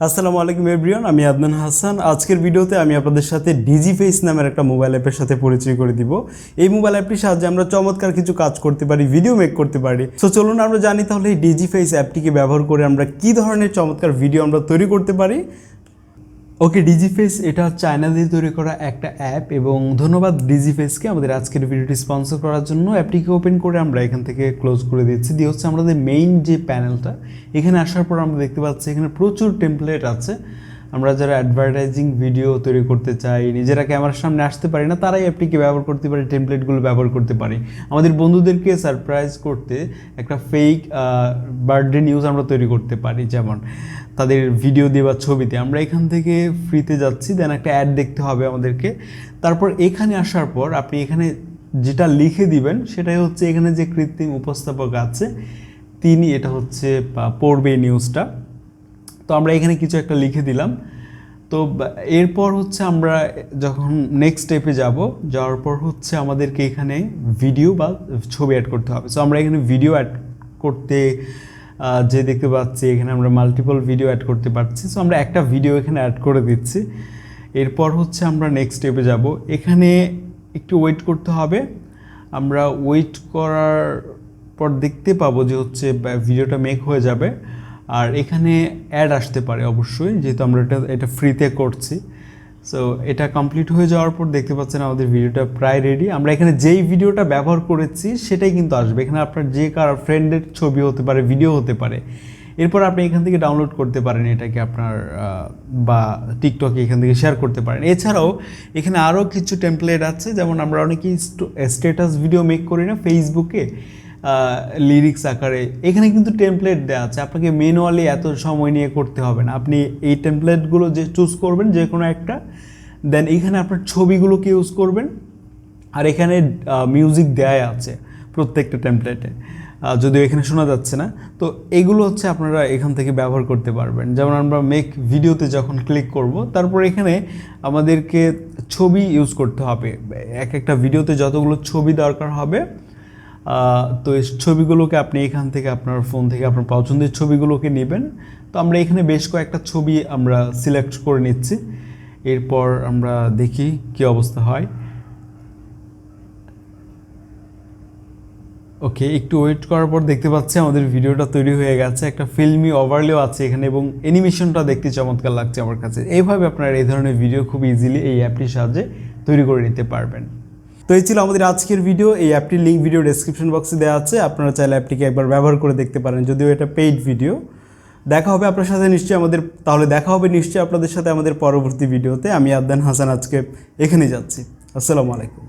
আসসালামু আলাইকুম এভরিওয়ান, আমি আদনান হাসান। আজকের ভিডিওতে আমি আপনাদের সাথে ডিজিফেস নামের একটা মোবাইল অ্যাপের সাথে পরিচয় করে দিব। এই মোবাইল অ্যাপটির সাহায্যে আমরা চমৎকার কিছু কাজ করতে পারি, ভিডিও মেক করতে পারি। সো চলুন আমরা জানি তাহলে এই ডিজিফেস অ্যাপটিকে ব্যবহার করে আমরা কী ধরনের চমৎকার ভিডিও আমরা তৈরি করতে পারি। ওকে, ডিজিফেস এটা চায়না দিয়ে তৈরি করা একটা অ্যাপ এবং ধন্যবাদ ডিজিফেসকে আমাদের আজকের ভিডিওটি স্পন্সর করার জন্য। অ্যাপটিকে ওপেন করে আমরা এখান থেকে ক্লোজ করে দিচ্ছি। দিয়ে হচ্ছে আমাদের মেইন যে প্যানেলটা, এখানে আসার পর আমরা দেখতে পাচ্ছি এখানে প্রচুর টেমপ্লেট আছে। আমরা যারা অ্যাডভার্টাইজিং ভিডিও তৈরি করতে চাই, নিজেরা ক্যামেরার সামনে আসতে পারি না, তারাই অ্যাপটিকে ব্যবহার করতে পারি, টেমপ্লেটগুলো ব্যবহার করতে পারি। আমাদের বন্ধুদেরকে সারপ্রাইজ করতে একটা ফেক বার্থডে নিউজ আমরা তৈরি করতে পারি, যেমন তাদের ভিডিও দিয়ে বা ছবিতে। আমরা এখান থেকে ফ্রিতে যাচ্ছি, দেন একটা অ্যাড দেখতে হবে আমাদেরকে। তারপর এখানে আসার পর আপনি এখানে যেটা লিখে দিবেন সেটাই হচ্ছে এখানে যে কৃত্রিম উপস্থাপক আছে তিনি এটা হচ্ছে পড়বে নিউজটা। তো আমরা এখানে কিছু একটা লিখে দিলাম। তো এরপর হচ্ছে আমরা যখন নেক্সট স্টেপে যাওয়ার পর হচ্ছে আমাদেরকে এখানে ভিডিও বা ছবি অ্যাড করতে হবে। সো আমরা এখানে ভিডিও অ্যাড করতে যে দেখতে পাচ্ছি এখানে আমরা মাল্টিপল ভিডিও অ্যাড করতে পারছি। সো আমরা একটা ভিডিও এখানে অ্যাড করে দিচ্ছি। এরপর হচ্ছে আমরা নেক্সট স্টেপে যাব। এখানে একটু ওয়েট করতে হবে। আমরা ওয়েট করার পর দেখতে পাবো যে হচ্ছে ভিডিওটা মেক হয়ে যাবে। আর এখানে অ্যাড আসতে পারে অবশ্যই, যেহেতু আমরা এটা ফ্রিতে করছি। সো এটা কমপ্লিট হয়ে যাওয়ার পর দেখতে পাচ্ছেন আমাদের ভিডিওটা প্রায় রেডি। আমরা এখানে যেই ভিডিওটা ব্যবহার করেছি সেটাই কিন্তু আসবে। এখানে আপনার যে কার ফ্রেন্ডের ছবি হতে পারে, ভিডিও হতে পারে। এরপর আপনি এখান থেকে ডাউনলোড করতে পারেন এটাকে আপনার বা টিকটকে এখান থেকে শেয়ার করতে পারেন। এছাড়াও এখানে আরও কিছু টেমপ্লেট আছে, যেমন আমরা অনেকেই স্ট্যাটাস ভিডিও মেক করি না ফেসবুকে লিরিক্স আকারে। এখানে কিন্তু টেমপ্লেট দেওয়া আছে, আপনাকে ম্যানুয়ালি এত সময় নিয়ে করতে হবে না। আপনি এই টেমপ্লেটগুলো যে চুজ করবেন যে কোনো একটা, দেন এখানে আপনার ছবিগুলোকে ইউজ করবেন। আর এখানে মিউজিক দেওয়াই আছে প্রত্যেকটা টেমপ্লেটে, যদিও এখানে শোনা যাচ্ছে না। তো এগুলো হচ্ছে আপনারা এখান থেকে ব্যবহার করতে পারবেন। যেমন আমরা মেক ভিডিওতে যখন ক্লিক করব, তারপর এখানে আমাদেরকে ছবি ইউজ করতে হবে। এক একটা ভিডিওতে যতগুলো ছবি দরকার হবে, তো এই ছবিগুলোকে আপনি এখান থেকে আপনার ফোন থেকে আপনার পছন্দের ছবিগুলোকে নেবেন। তো আমরা এখানে বেশ কয়েকটা ছবি আমরা সিলেক্ট করে নিচ্ছি। এরপর আমরা দেখি কি অবস্থা হয়। ওকে, একটু ওয়েট করার পর দেখতে পাচ্ছি আমাদের ভিডিওটা তৈরি হয়ে গেছে। একটা ফিল্মি ওভারলেও আছে এখানে এবং অ্যানিমেশনটা দেখতে চমৎকার লাগছে আমার কাছে। এইভাবে আপনারা এই ধরনের ভিডিও খুব ইজিলি এই অ্যাপটির সাহায্যে তৈরি করে নিতে পারবেন। তো এই ছিল আমাদের আজকের ভিডিও। এই অ্যাপটির লিঙ্ক ভিডিও ডেসক্রিপশন বক্সে দেওয়া আছে, আপনারা চাইলে অ্যাপটিকে একবার ব্যবহার করে দেখতে পারেন, যদিও এটা পেইড ভিডিও। দেখা হবে আপনার সাথে নিশ্চয়ই দেখা হবে নিশ্চয়ই আপনাদের সাথে আমাদের পরবর্তী ভিডিওতে। আমি আদনান হাসান আজকে এখানেই যাচ্ছি। আসসালামু আলাইকুম।